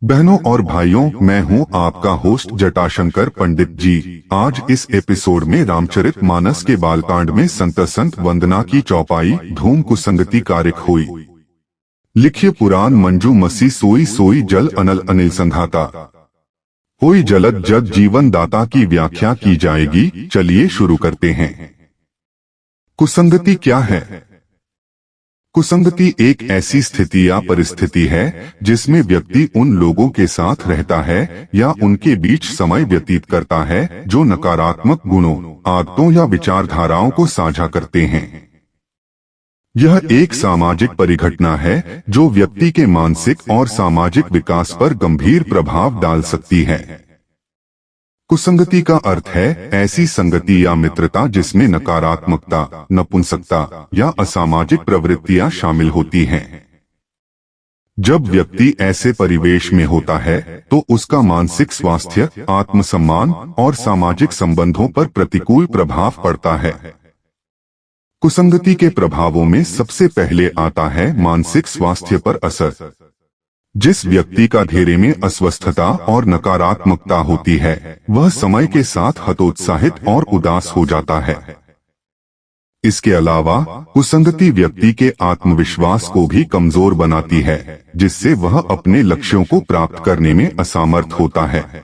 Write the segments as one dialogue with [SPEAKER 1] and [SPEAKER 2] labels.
[SPEAKER 1] बहनों और भाइयों, मैं हूं आपका होस्ट जटाशंकर पंडित जी। आज इस एपिसोड में रामचरित मानस के बालकांड में संत वंदना की चौपाई धूम कुसंगति कारिक हुई। लिखिए पुराण मंजू मसी सोई सोई जल अनल अनिल संधाता होई जलद जग जीवन दाता की व्याख्या की जाएगी। चलिए शुरू करते हैं। कुसंगति क्या है? कुसंगति एक ऐसी स्थिति या परिस्थिति है जिसमें व्यक्ति उन लोगों के साथ रहता है या उनके बीच समय व्यतीत करता है जो नकारात्मक गुणों, आदतों या विचारधाराओं को साझा करते हैं। यह एक सामाजिक परिघटना है जो व्यक्ति के मानसिक और सामाजिक विकास पर गंभीर प्रभाव डाल सकती है। कुसंगति का अर्थ है ऐसी संगति या मित्रता जिसमें नकारात्मकता, नपुंसकता या असामाजिक प्रवृत्तियां शामिल होती हैं। जब व्यक्ति ऐसे परिवेश में होता है तो उसका मानसिक स्वास्थ्य, आत्मसम्मान और सामाजिक संबंधों पर प्रतिकूल प्रभाव पड़ता है। कुसंगति के प्रभावों में सबसे पहले आता है मानसिक स्वास्थ्य पर असर। जिस व्यक्ति का धैर्य में अस्वस्थता और नकारात्मकता होती है, वह समय के साथ हतोत्साहित और उदास हो जाता है। इसके अलावा कुसंगति व्यक्ति के आत्मविश्वास को भी कमजोर बनाती है, जिससे वह अपने लक्ष्यों को प्राप्त करने में असमर्थ होता है।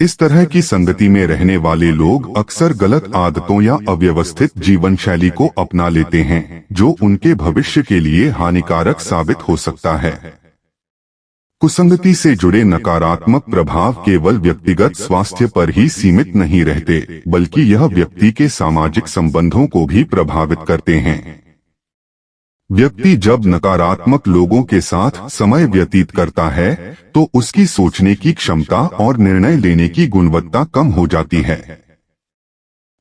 [SPEAKER 1] इस तरह की संगति में रहने वाले लोग अक्सर गलत आदतों या अव्यवस्थित जीवन शैली को अपना लेते हैं, जो उनके भविष्य के लिए हानिकारक साबित हो सकता है। कुसंगति से जुड़े नकारात्मक प्रभाव केवल व्यक्तिगत स्वास्थ्य पर ही सीमित नहीं रहते, बल्कि यह व्यक्ति के सामाजिक संबंधों को भी प्रभावित करते हैं। व्यक्ति जब नकारात्मक लोगों के साथ समय व्यतीत करता है तो उसकी सोचने की क्षमता और निर्णय लेने की गुणवत्ता कम हो जाती है।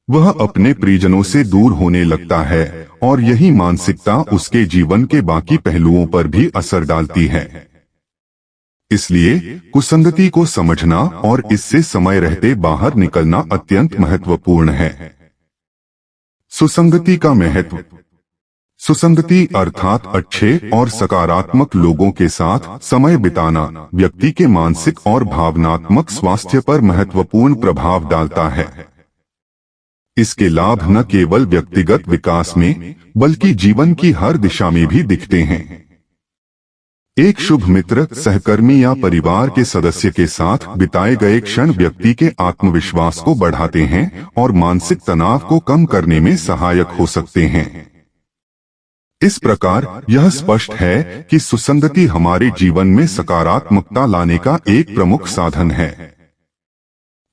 [SPEAKER 1] वह अपने प्रियजनों से दूर होने लगता है और यही मानसिकता उसके जीवन के बाकी पहलुओं पर भी असर डालती है। इसलिए कुसंगति को समझना और इससे समय रहते बाहर निकलना अत्यंत महत्वपूर्ण है। सुसंगति का महत्व। सुसंगति अर्थात अच्छे और सकारात्मक लोगों के साथ समय बिताना व्यक्ति के मानसिक और भावनात्मक स्वास्थ्य पर महत्वपूर्ण प्रभाव डालता है। इसके लाभ न केवल व्यक्तिगत विकास में बल्कि जीवन की हर दिशा में भी दिखते हैं। एक शुभ मित्र, सहकर्मी या परिवार के सदस्य के साथ बिताए गए क्षण व्यक्ति के आत्मविश्वास को बढ़ाते हैं और मानसिक तनाव को कम करने में सहायक हो सकते हैं। इस प्रकार यह स्पष्ट है कि सुसंगति हमारे जीवन में सकारात्मकता लाने का एक प्रमुख साधन है।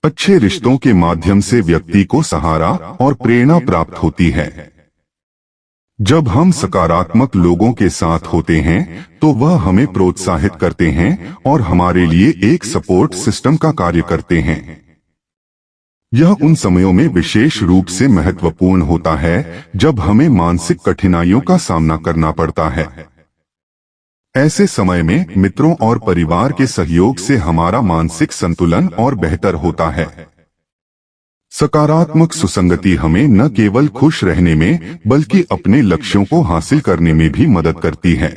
[SPEAKER 1] अच्छे रिश्तों के माध्यम से व्यक्ति को सहारा और प्रेरणा प्राप्त होती है। जब हम सकारात्मक लोगों के साथ होते हैं तो वह हमें प्रोत्साहित करते हैं और हमारे लिए एक सपोर्ट सिस्टम का कार्य करते हैं। यह उन समयों में विशेष रूप से महत्वपूर्ण होता है जब हमें मानसिक कठिनाइयों का सामना करना पड़ता है। ऐसे समय में मित्रों और परिवार के सहयोग से हमारा मानसिक संतुलन और बेहतर होता है। सकारात्मक सुसंगति हमें न केवल खुश रहने में बल्कि अपने लक्ष्यों को हासिल करने में भी मदद करती है।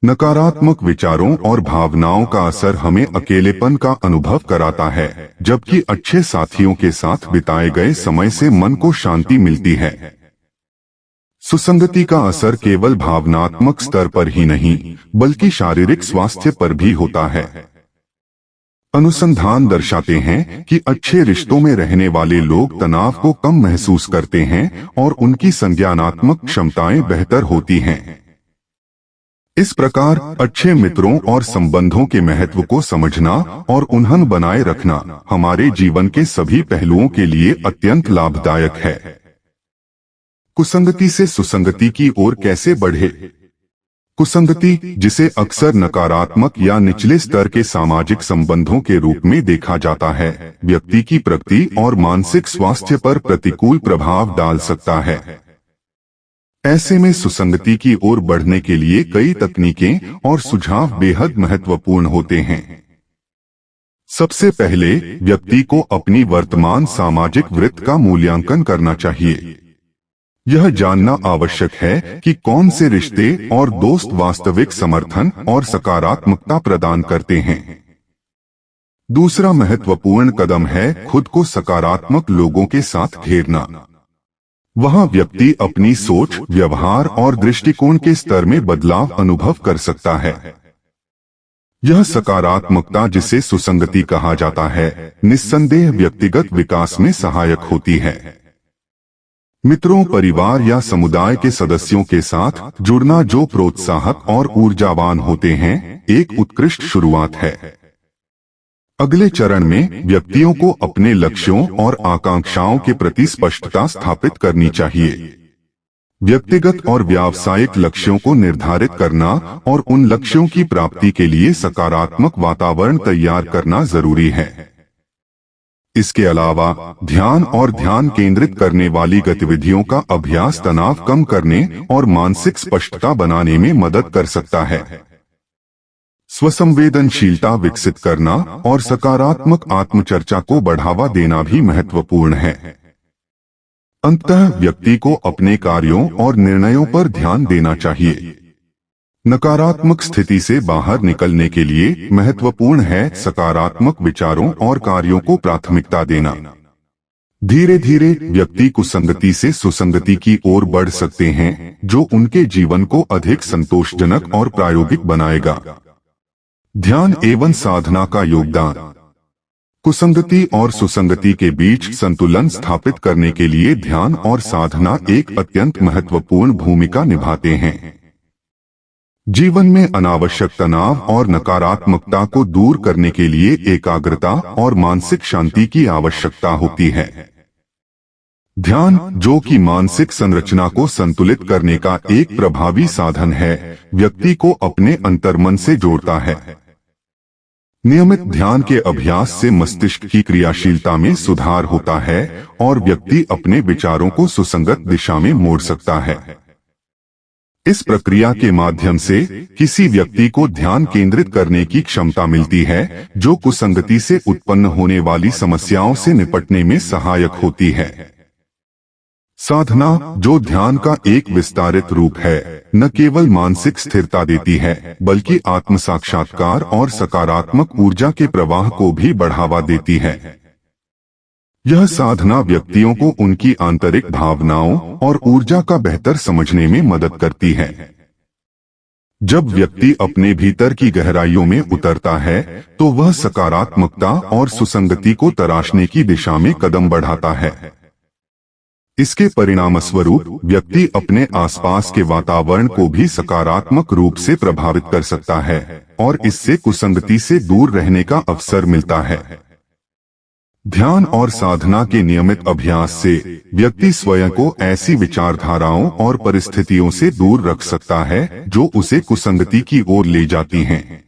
[SPEAKER 1] नकारात्मक विचारों और भावनाओं का असर हमें अकेलेपन का अनुभव कराता है, जबकि अच्छे साथियों के साथ बिताए गए समय से मन को शांति मिलती है। सुसंगति का असर केवल भावनात्मक स्तर पर ही नहीं बल्कि शारीरिक स्वास्थ्य पर भी होता है। अनुसंधान दर्शाते हैं कि अच्छे रिश्तों में रहने वाले लोग तनाव को कम महसूस करते हैं और उनकी संज्ञानात्मक क्षमताएं बेहतर होती हैं। इस प्रकार अच्छे मित्रों और संबंधों के महत्व को समझना और उन्हें बनाए रखना हमारे जीवन के सभी पहलुओं के लिए अत्यंत लाभदायक है। कुसंगति से सुसंगति की ओर कैसे बढ़े? कुसंगति, जिसे अक्सर नकारात्मक या निचले स्तर के सामाजिक संबंधों के रूप में देखा जाता है, व्यक्ति की प्रगति और मानसिक स्वास्थ्य पर प्रतिकूल प्रभाव डाल सकता है। ऐसे में सुसंगति की ओर बढ़ने के लिए कई तकनीकें और सुझाव बेहद महत्वपूर्ण होते हैं। सबसे पहले व्यक्ति को अपनी वर्तमान सामाजिक वृत्त का मूल्यांकन करना चाहिए। यह जानना आवश्यक है कि कौन से रिश्ते और दोस्त वास्तविक समर्थन और सकारात्मकता प्रदान करते हैं। दूसरा महत्वपूर्ण कदम है खुद को सकारात्मक लोगों के साथ घेरना। वहाँ व्यक्ति अपनी सोच, व्यवहार और दृष्टिकोण के स्तर में बदलाव अनुभव कर सकता है। यह सकारात्मकता, जिसे सुसंगति कहा जाता है, निस्संदेह व्यक्तिगत विकास में सहायक होती है। मित्रों, परिवार या समुदाय के सदस्यों के साथ जुड़ना जो प्रोत्साहक और ऊर्जावान होते हैं, एक उत्कृष्ट शुरुआत है। अगले चरण में व्यक्तियों को अपने लक्ष्यों और आकांक्षाओं के प्रति स्पष्टता स्थापित करनी चाहिए। व्यक्तिगत और व्यावसायिक लक्ष्यों को निर्धारित करना और उन लक्ष्यों की प्राप्ति के लिए सकारात्मक वातावरण तैयार करना जरूरी है। इसके अलावा ध्यान और ध्यान केंद्रित करने वाली गतिविधियों का अभ्यास तनाव कम करने और मानसिक स्पष्टता बनाने में मदद कर सकता है। स्वसंवेदनशीलता विकसित करना और सकारात्मक आत्मचर्चा को बढ़ावा देना भी महत्वपूर्ण है। अंततः व्यक्ति को अपने कार्यों और निर्णयों पर ध्यान देना चाहिए। नकारात्मक स्थिति से बाहर निकलने के लिए महत्वपूर्ण है सकारात्मक विचारों और कार्यों को प्राथमिकता देना। धीरे धीरे व्यक्ति कुसंगति से सुसंगति की ओर बढ़ सकते हैं, जो उनके जीवन को अधिक संतोषजनक और प्रायोगिक बनाएगा। ध्यान एवं साधना का योगदान। कुसंगति और सुसंगति के बीच संतुलन स्थापित करने के लिए ध्यान और साधना एक अत्यंत महत्वपूर्ण भूमिका निभाते हैं। जीवन में अनावश्यक तनाव और नकारात्मकता को दूर करने के लिए एकाग्रता और मानसिक शांति की आवश्यकता होती है। ध्यान, जो कि मानसिक संरचना को संतुलित करने का एक प्रभावी साधन है, व्यक्ति को अपने अंतर्मन से जोड़ता है। नियमित ध्यान के अभ्यास से मस्तिष्क की क्रियाशीलता में सुधार होता है और व्यक्ति अपने विचारों को सुसंगत दिशा में मोड़ सकता है। इस प्रक्रिया के माध्यम से किसी व्यक्ति को ध्यान केंद्रित करने की क्षमता मिलती है, जो कुसंगति से उत्पन्न होने वाली समस्याओं से निपटने में सहायक होती है। साधना, जो ध्यान का एक विस्तारित रूप है, न केवल मानसिक स्थिरता देती है, बल्कि आत्म साक्षात्कार और सकारात्मक ऊर्जा के प्रवाह को भी बढ़ावा देती है। यह साधना व्यक्तियों को उनकी आंतरिक भावनाओं और ऊर्जा का बेहतर समझने में मदद करती है। जब व्यक्ति अपने भीतर की गहराइयों में उतरता है, तो वह सकारात्मकता और सुसंगति को तराशने की दिशा में कदम बढ़ाता है। इसके परिणामस्वरूप व्यक्ति अपने आसपास के वातावरण को भी सकारात्मक रूप से प्रभावित कर सकता है और इससे कुसंगति से दूर रहने का अवसर मिलता है। ध्यान और साधना के नियमित अभ्यास से व्यक्ति स्वयं को ऐसी विचारधाराओं और परिस्थितियों से दूर रख सकता है जो उसे कुसंगति की ओर ले जाती हैं।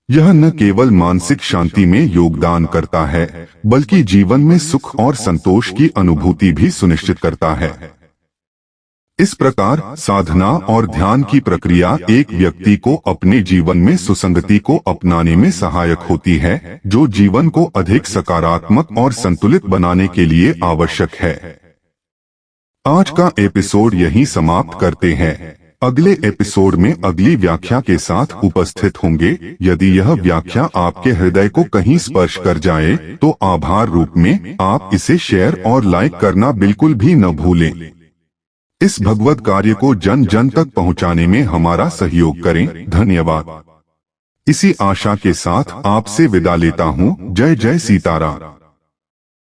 [SPEAKER 1] यह न केवल मानसिक शांति में योगदान करता है, बल्कि जीवन में सुख और संतोष की अनुभूति भी सुनिश्चित करता है। इस प्रकार साधना और ध्यान की प्रक्रिया एक व्यक्ति को अपने जीवन में सुसंगति को अपनाने में सहायक होती है, जो जीवन को अधिक सकारात्मक और संतुलित बनाने के लिए आवश्यक है। आज का एपिसोड यहीं समाप्त करते हैं। अगले एपिसोड में अगली व्याख्या के साथ उपस्थित होंगे। यदि यह व्याख्या आपके हृदय को कहीं स्पर्श कर जाए, तो आभार रूप में आप इसे शेयर और लाइक करना बिल्कुल भी न भूलें। इस भगवत कार्य को जन जन तक पहुंचाने में हमारा सहयोग करें। धन्यवाद। इसी आशा के साथ आपसे विदा लेता हूं। जय जय सीताराम।